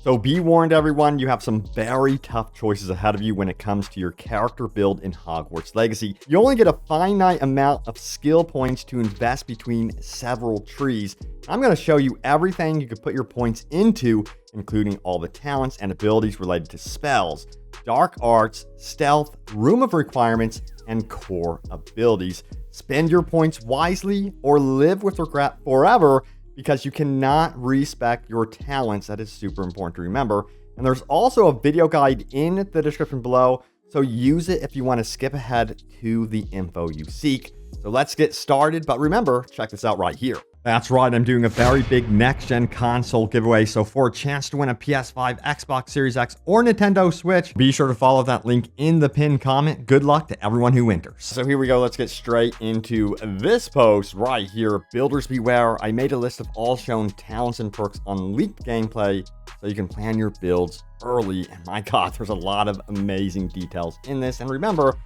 So be warned, everyone, you have some very tough choices ahead of you when it comes to your character build in Hogwarts Legacy. You only get a finite amount of skill points to invest between several trees. I'm going to show you everything you could put your points into, including all the talents and abilities related to spells, dark arts, stealth, room of requirements, and core abilities. Spend your points wisely or live with regret forever, because you cannot respec your talents. That is super important to remember. And there's also a video guide in the description below, so use it if you want to skip ahead to the info you seek. So let's get started, but remember, check this out right here. That's right, I'm doing a very big next-gen console giveaway, so for a chance to win a PS5, Xbox Series X, or Nintendo Switch, be sure to follow that link in the pinned comment. Good luck to everyone who enters. So here we go, let's get straight into this post right here. Builders beware, I made a list of all shown talents and perks on leaked gameplay, so you can plan your builds early. And my god, there's a lot of amazing details in this. And remember,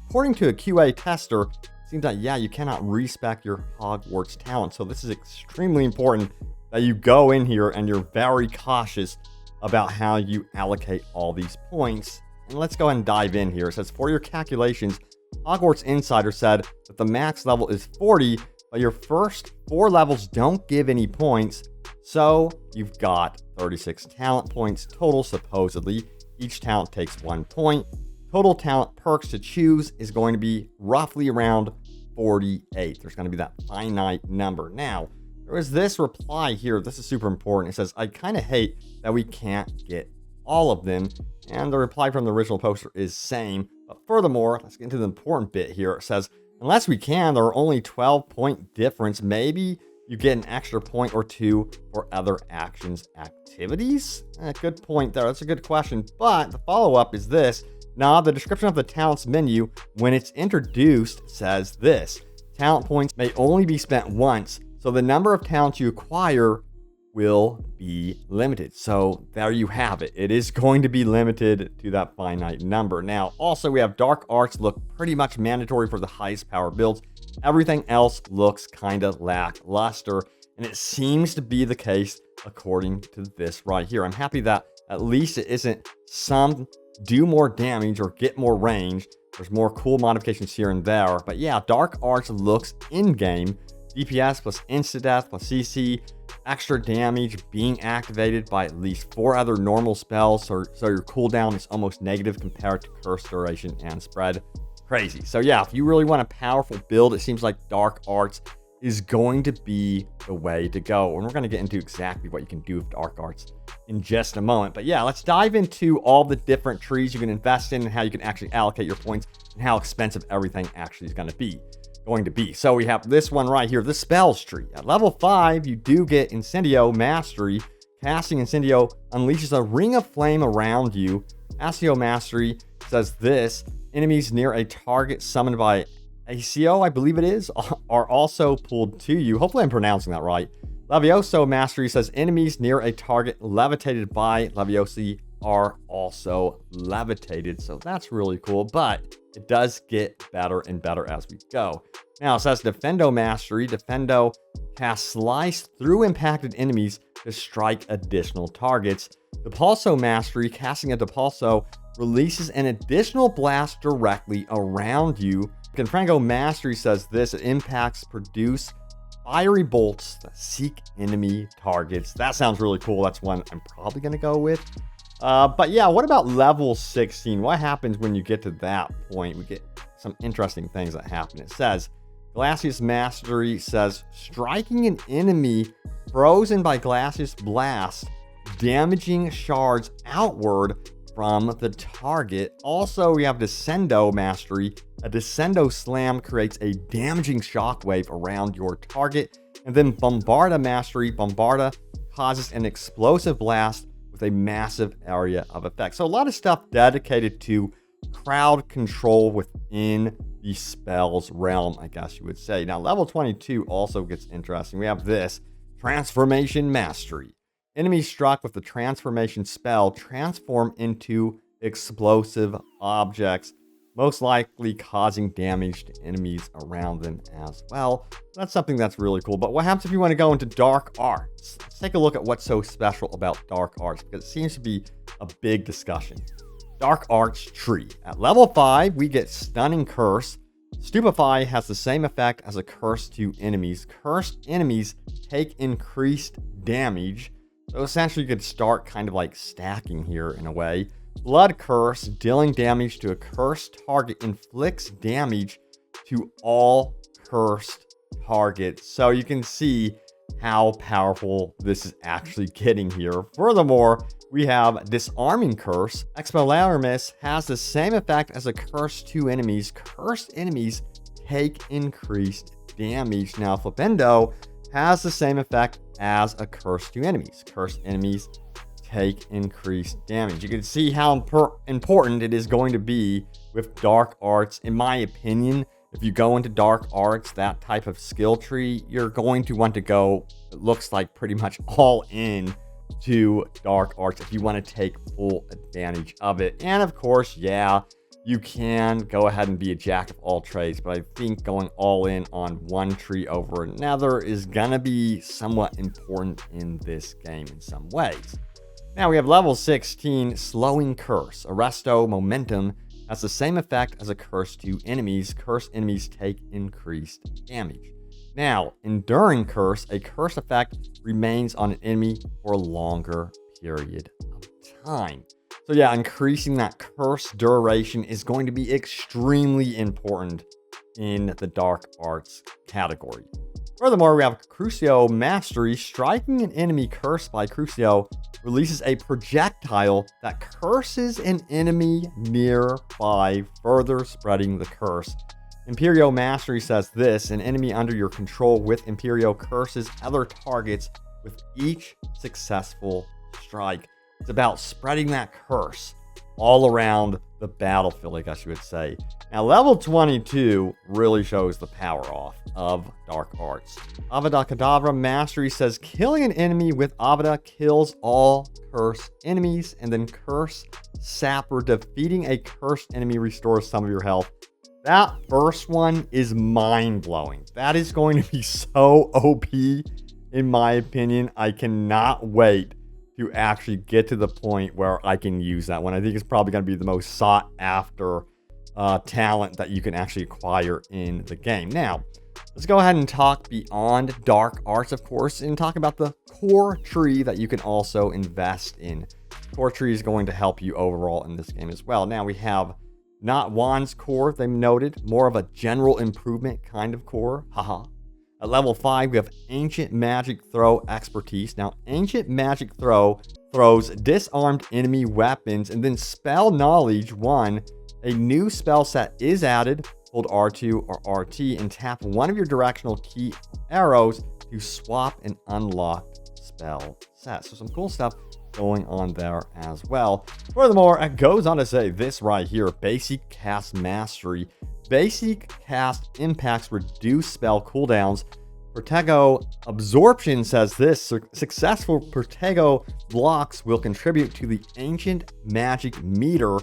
according to a QA tester, seems like, yeah, you cannot respec your Hogwarts talent. So this is extremely important that you go in here and you're very cautious about how you allocate all these points. And let's go ahead and dive in here. It says, for your calculations, Hogwarts Insider said that the max level is 40, but your first 4 levels don't give any points. So you've got 36 talent points total, supposedly. Each talent takes 1 point. Total talent perks to choose is going to be roughly around 48. There's going to be that finite number. Now, there is this reply here. This is super important. It says, I kind of hate that we can't get all of them. And the reply from the original poster is same. But furthermore, let's get into the important bit here. It says, unless we can, there are only 12-point difference. Maybe you get an extra point or 2 for other actions activities. Good point there. That's a good question. But the follow-up is this. Now, the description of the talents menu, when it's introduced, says this. Talent points may only be spent once, so the number of talents you acquire will be limited. So there you have it. It is going to be limited to that finite number. Now, also, we have dark arts look pretty much mandatory for the highest power builds. Everything else looks kind of lackluster, and it seems to be the case according to this right here. I'm happy that at least it isn't some do more damage or get more range. There's more cool modifications here and there. But yeah, Dark Arts looks in-game. DPS plus insta-death plus CC. Extra damage being activated by at least 4 other normal spells. So your cooldown is almost negative compared to Curse Duration and Spread. Crazy. So yeah, if you really want a powerful build, it seems like Dark Arts is going to be the way to go. And we're going to get into exactly what you can do with Dark Arts in just a moment. But yeah, let's dive into all the different trees you can invest in and how you can actually allocate your points and how expensive everything actually is going to be. So we have this one right here, the spells tree. At level 5, you do get Incendio Mastery. Casting Incendio unleashes a ring of flame around you. Accio Mastery says this. Enemies near a target summoned by Accio, I believe it is, are also pulled to you. Hopefully I'm pronouncing that right. Levioso Mastery says enemies near a target levitated by Leviosi are also levitated. So that's really cool, but it does get better and better as we go. Now it says Defendo Mastery. Defendo casts Slice through impacted enemies to strike additional targets. Depulso Mastery, casting a Depulso, releases an additional blast directly around you. Confrango Mastery says this, it impacts produce fiery bolts that seek enemy targets. That sounds really cool. That's one I'm probably going to go with. But yeah, what about level 16? What happens when you get to that point? We get some interesting things that happen. It says, Glacius Mastery says, striking an enemy frozen by Glacius Blast, damaging shards outward from the target. Also, we have Descendo Mastery. A Descendo Slam creates a damaging shockwave around your target. And then Bombarda Mastery. Bombarda causes an explosive blast with a massive area of effect. So a lot of stuff dedicated to crowd control within the spells realm, I guess you would say. Now, level 22 also gets interesting. We have this, Transformation Mastery. Enemies struck with the transformation spell transform into explosive objects. most likely causing damage to enemies around them as well. That's something that's really cool. But what happens if you want to go into dark arts? Let's take a look at what's so special about dark arts, because it seems to be a big discussion. Dark arts tree. At level 5, we get Stunning Curse. Stupefy has the same effect as a curse to enemies. Cursed enemies take increased damage. So essentially you could start kind of like stacking here in a way. Blood Curse, dealing damage to a cursed target, inflicts damage to all cursed targets. So you can see how powerful this is actually getting here. Furthermore, we have Disarming Curse. Expelliarmus has the same effect as a curse to enemies. Cursed enemies take increased damage. Now, Flipendo has the same effect as a curse to enemies. Cursed enemies take increased damage. You can see how important it is going to be with dark arts. In my opinion, if you go into dark arts, that type of skill tree, you're going to want to go, it looks like, pretty much all in to dark arts if you want to take full advantage of it. And of course, yeah, you can go ahead and be a jack of all trades, but I think going all in on one tree over another is gonna be somewhat important in this game in some ways. Now we have level 16, Slowing Curse. Arresto Momentum has the same effect as a curse to enemies. Cursed enemies take increased damage. Now, Enduring Curse, a curse effect remains on an enemy for a longer period of time. So yeah, increasing that curse duration is going to be extremely important in the dark arts category. Furthermore, we have Crucio Mastery. Striking an enemy cursed by Crucio releases a projectile that curses an enemy nearby, further spreading the curse. Imperio Mastery says this: an enemy under your control with Imperio curses other targets with each successful strike. It's about spreading that curse all around the battlefield, I guess you would say. Now, level 22 really shows the power off of dark arts. Avada Kedavra Mastery says killing an enemy with Avada kills all cursed enemies, and then Curse Sapper, defeating a cursed enemy restores some of your health. That first one is mind-blowing. That is going to be so OP, in my opinion. I cannot wait to actually get to the point where I can use that one. I think it's probably going to be the most sought after talent that you can actually acquire in the game. Now, let's go ahead and talk beyond dark arts, of course, and talk about the core tree that you can also invest in. Core tree is going to help you overall in this game as well. Now, we have not Wands core, they noted, more of a general improvement kind of core. Haha. At level 5, we have Ancient Magic Throw Expertise. Now, Ancient Magic Throw throws disarmed enemy weapons, and then Spell Knowledge 1. A new spell set is added. Hold R2 or RT and tap one of your directional key arrows to swap an unlocked spell set. So some cool stuff going on there as well. Furthermore, it goes on to say this right here: Basic Cast Mastery. Basic cast impacts reduce spell cooldowns. Protego Absorption says this: successful Protego blocks will contribute to the Ancient Magic meter.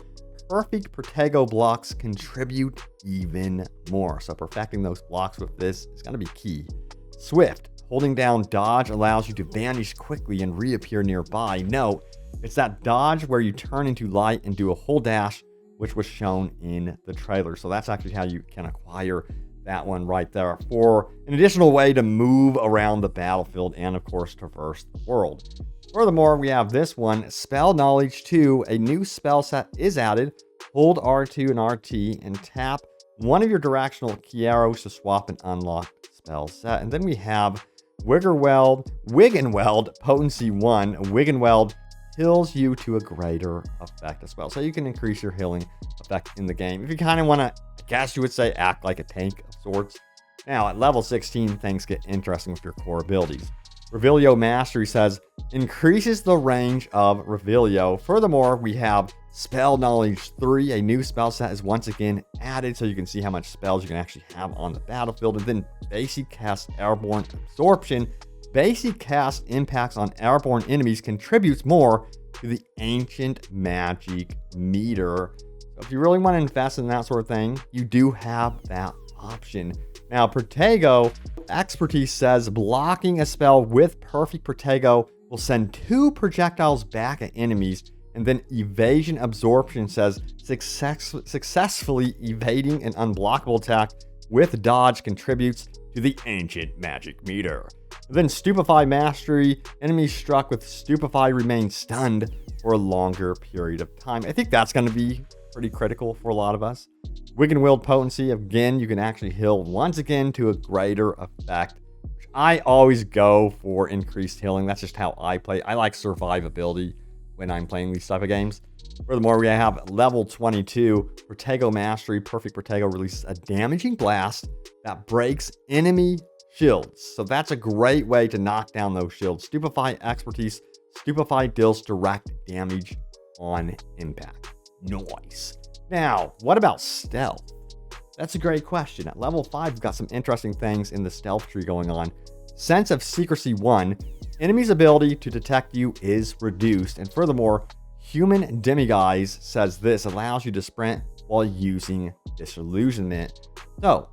Perfect Protego blocks contribute even more. So perfecting those blocks with this is going to be key. Swift. Holding down dodge allows you to vanish quickly and reappear nearby. Note, it's that dodge where you turn into light and do a whole dash, which was shown in the trailer. So that's actually how you can acquire that one right there, for an additional way to move around the battlefield and, of course, traverse the world. Furthermore, we have this one, Spell Knowledge 2. A new spell set is added. Hold R2 and RT and tap one of your directional key arrows to swap an unlocked spell set. And then we have Wiggenweld Potency 1. Wiggenweld heals you to a greater effect as well. So you can increase your healing effect in the game. If you kind of want to, I guess you would say, act like a tank of sorts. Now, at level 16, things get interesting with your core abilities. Revelio Mastery says, increases the range of Revelio. Furthermore, we have Spell Knowledge 3. A new spell set is once again added, so you can see how much spells you can actually have on the battlefield. And then Basic Cast Airborne Absorption. Basic Cast impacts on airborne enemies contributes more to the Ancient Magic meter. If you really want to invest in that sort of thing, you do have that option. Now, Protego expertise says blocking a spell with perfect Protego will send 2 projectiles back at enemies, and then evasion absorption says successfully evading an unblockable attack with dodge contributes to the ancient magic meter. Then Stupefy Mastery, enemies struck with Stupefy remain stunned for a longer period of time. I think that's going to be pretty critical for a lot of us. Wicked Willed Potency, again, you can actually heal once again to a greater effect. I always go for increased healing. That's just how I play. I like survivability when I'm playing these type of games. Furthermore, we have level 22, Protego Mastery. Perfect Protego releases a damaging blast that breaks enemy shields. So that's a great way to knock down those shields. Stupefy Expertise. Stupefy deals direct damage on impact. Nice. Now, what about stealth? That's a great question. At level 5, we've got some interesting things in the stealth tree going on. Sense of Secrecy 1. Enemy's ability to detect you is reduced. And furthermore, Human Demiguise says this allows you to sprint while using Disillusionment. So,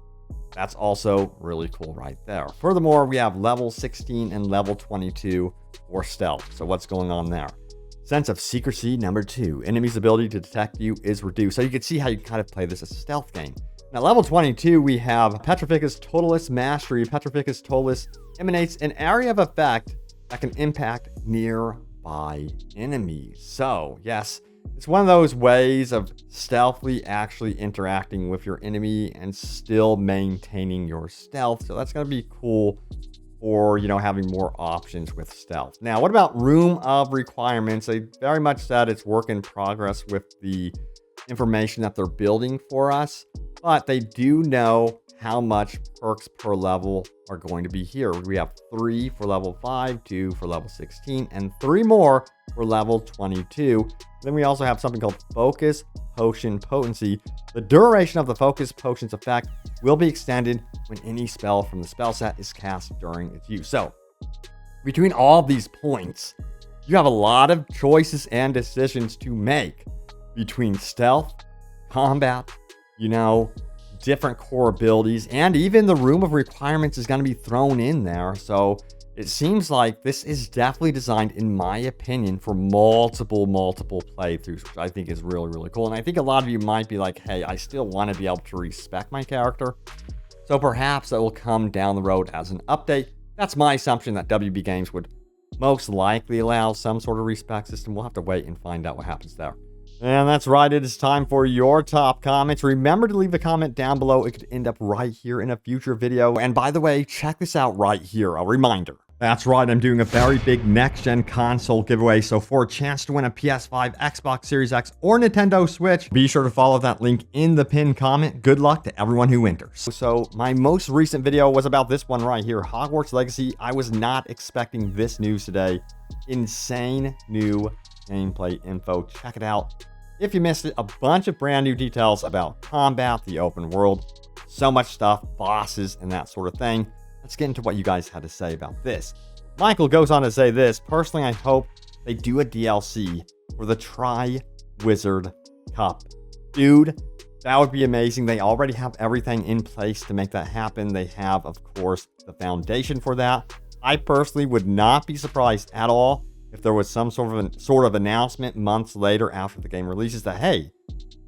that's also really cool right there. Furthermore, we have level 16 and level 22 for stealth. So what's going on there? Sense of Secrecy number 2. Enemy's ability to detect you is reduced. So you can see how you kind of play this as a stealth game. Now, level 22, we have Petrificus Totalis Mastery. Petrificus Totalis emanates an area of effect that can impact nearby enemies. So, yes, it's one of those ways of stealthily actually interacting with your enemy and still maintaining your stealth. So that's going to be cool for, having more options with stealth. Now, what about Room of Requirements? They very much said it's work in progress with the information that they're building for us, but they do know how much perks per level are going to be here. We have 3 for level 5, 2 for level 16, and 3 more for level 22. Then we also have something called Focus Potion Potency. The duration of the Focus Potion's effect will be extended when any spell from the spell set is cast during its use. So, between all of these points, you have a lot of choices and decisions to make between stealth, combat, different core abilities, and even the Room of Requirements is going to be thrown in there. So it seems like this is definitely designed, in my opinion, for multiple playthroughs, which I think is really, really cool. And I think a lot of you might be like, hey, I still want to be able to respec my character. So perhaps that will come down the road as an update. That's my assumption, that WB Games would most likely allow some sort of respec system. We'll have to wait and find out what happens there. And that's right, it is time for your top comments. Remember to leave a comment down below. It could end up right here in a future video. And by the way, check this out right here, a reminder. That's right, I'm doing a very big next-gen console giveaway. So for a chance to win a PS5, Xbox Series X, or Nintendo Switch, be sure to follow that link in the pinned comment. Good luck to everyone who enters. So my most recent video was about this one right here, Hogwarts Legacy. I was not expecting this news today. Insane new gameplay info. Check it out. If you missed it, a bunch of brand new details about combat, the open world, so much stuff, bosses, and that sort of thing. Let's get into what you guys had to say about this. Michael goes on to say this: personally, I hope they do a DLC for the Tri-Wizard Cup. Dude, that would be amazing. They already have everything in place to make that happen. They have, of course, the foundation for that. I personally would not be surprised at all if there was some sort of announcement months later after the game releases that, hey,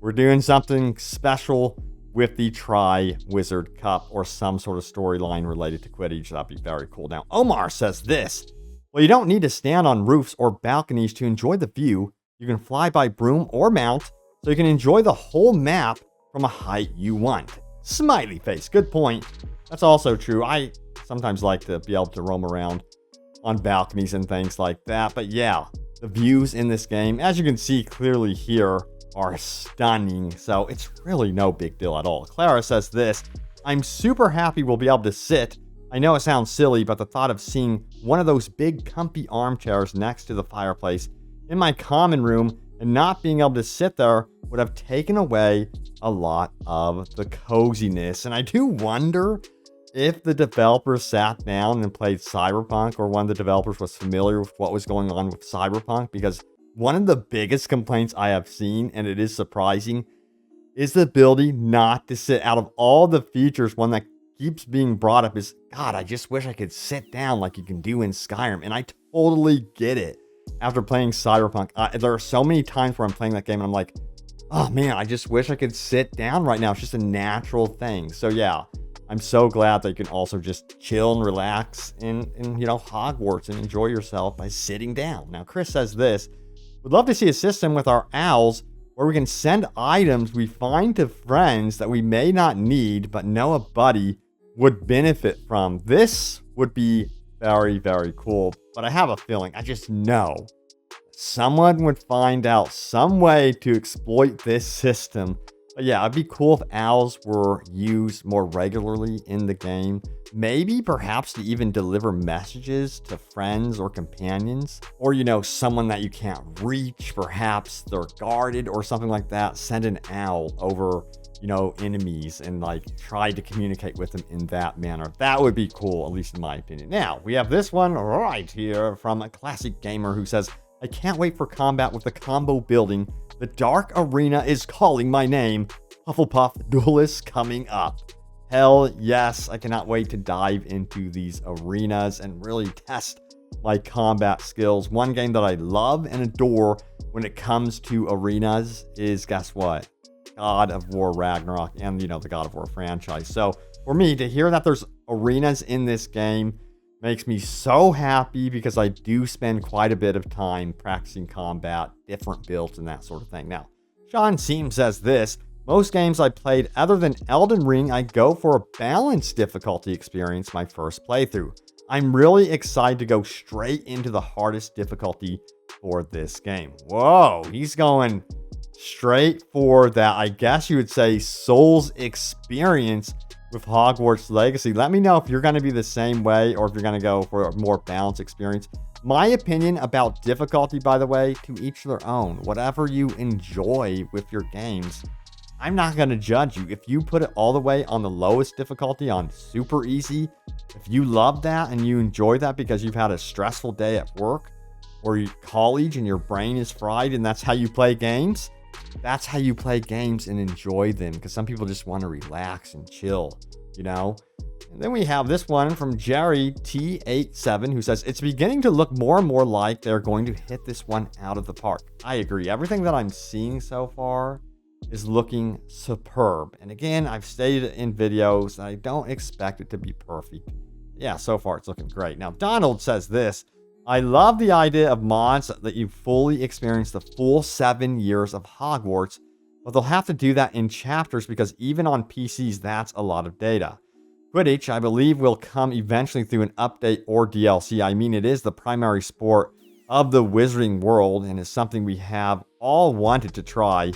we're doing something special with the Tri-Wizard Cup, or some sort of storyline related to Quidditch. That'd be very cool. Now, Omar says this: well, you don't need to stand on roofs or balconies to enjoy the view. You can fly by broom or mount, so you can enjoy the whole map from a height you want. Smiley face. Good point. That's also true. I sometimes like to be able to roam around on balconies and things like that. But yeah, the views in this game, as you can see clearly here, are stunning. So it's really no big deal at all. Clara says this: I'm super happy we'll be able to sit. I know it sounds silly, but the thought of seeing one of those big comfy armchairs next to the fireplace in my common room and not being able to sit there would have taken away a lot of the coziness. And I do wonder if the developers sat down and played Cyberpunk, or one of the developers was familiar with what was going on with Cyberpunk, because one of the biggest complaints I have seen, and it is surprising, is the ability not to sit. Out of all the features, one that keeps being brought up is, God, I just wish I could sit down like you can do in Skyrim. And I totally get it. After playing Cyberpunk, there are so many times where I'm playing that game and I'm like, oh man, I just wish I could sit down right now. It's just a natural thing. So yeah, I'm so glad that you can also just chill and relax in Hogwarts and enjoy yourself by sitting down. Now, Chris says this, would love to see a system with our owls where we can send items we find to friends that we may not need, but know a buddy would benefit from. This would be very, very cool. But I have a feeling, I just know someone would find out some way to exploit this system. But yeah, it'd be cool if owls were used more regularly in the game. Maybe perhaps to even deliver messages to friends or companions. Or, someone that you can't reach. Perhaps they're guarded or something like that. Send an owl over, enemies and try to communicate with them in that manner. That would be cool, at least in my opinion. Now, we have this one right here from a classic gamer who says, I can't wait for combat with the combo building. The Dark Arena is calling my name. Hufflepuff Duelist coming up. Hell yes, I cannot wait to dive into these arenas and really test my combat skills. One game that I love and adore when it comes to arenas is, guess what? God of War Ragnarok and, the God of War franchise. So for me to hear that there's arenas in this game makes me so happy because I do spend quite a bit of time practicing combat, different builds, and that sort of thing. Now, Sean Seam says this, most games I played other than Elden Ring, I go for a balanced difficulty experience my first playthrough. I'm really excited to go straight into the hardest difficulty for this game. Whoa, he's going straight for that, I guess you would say, Souls experience with Hogwarts Legacy. Let me know if you're going to be the same way or if you're going to go for a more balanced experience. My opinion about difficulty, by the way, to each their own. Whatever you enjoy with your games, I'm not going to judge you. If you put it all the way on the lowest difficulty on super easy, if you love that and you enjoy that because you've had a stressful day at work or college and your brain is fried and that's how you play games, that's how you play games and enjoy them, because some people just want to relax and chill, And then we have this one from Jerry T87 who says, it's beginning to look more and more like they're going to hit this one out of the park. I agree. Everything that I'm seeing so far is looking superb. And again, I've stated in videos that I don't expect it to be perfect. Yeah, so far it's looking great. Now, Donald says this, I love the idea of mods that you fully experience the full 7 years of Hogwarts, but they'll have to do that in chapters because even on PCs, that's a lot of data. Quidditch, I believe, will come eventually through an update or DLC. I mean, it is the primary sport of the wizarding world and is something we have all wanted to try.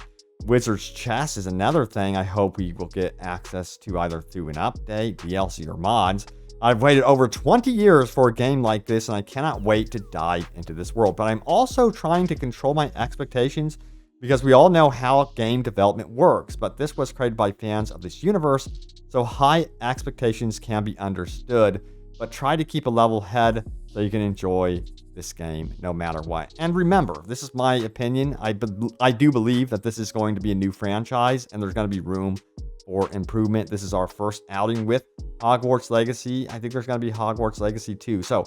Wizard's Chess is another thing I hope we will get access to either through an update, DLC, or mods. I've waited over 20 years for a game like this, and I cannot wait to dive into this world. But I'm also trying to control my expectations because we all know how game development works. But this was created by fans of this universe, so high expectations can be understood. But try to keep a level head so you can enjoy this game no matter what. And remember, this is my opinion. I do believe that this is going to be a new franchise, and there's going to be room for improvement. This is our first outing with Hogwarts Legacy. I think there's going to be Hogwarts Legacy 2. So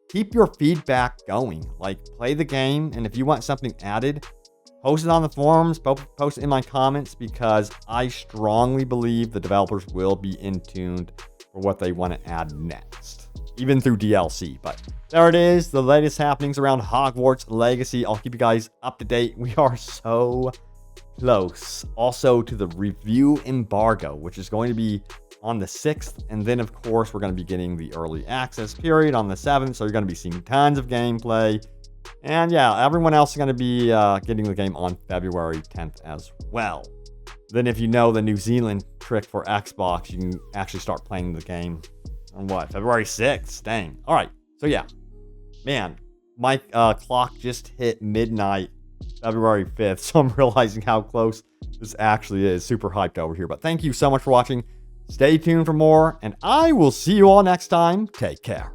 keep your feedback going. Play the game, and if you want something added, post it on the forums, post it in my comments, because I strongly believe the developers will be in tune for what they want to add next, even through DLC. But there it is, the latest happenings around Hogwarts Legacy. I'll keep you guys up to date. We are so close also to the review embargo, which is going to be on the 6th, and then of course we're going to be getting the early access period on the 7th, so you're going to be seeing tons of gameplay. And yeah, everyone else is going to be getting the game on February 10th as well. Then if you know the New Zealand trick for Xbox, you can actually start playing the game on February 6th. Dang. All right, so yeah, man, my clock just hit midnight February 5th, so I'm realizing how close this actually is. Super hyped over here. But thank you so much for watching. Stay tuned for more, and I will see you all next time. Take care.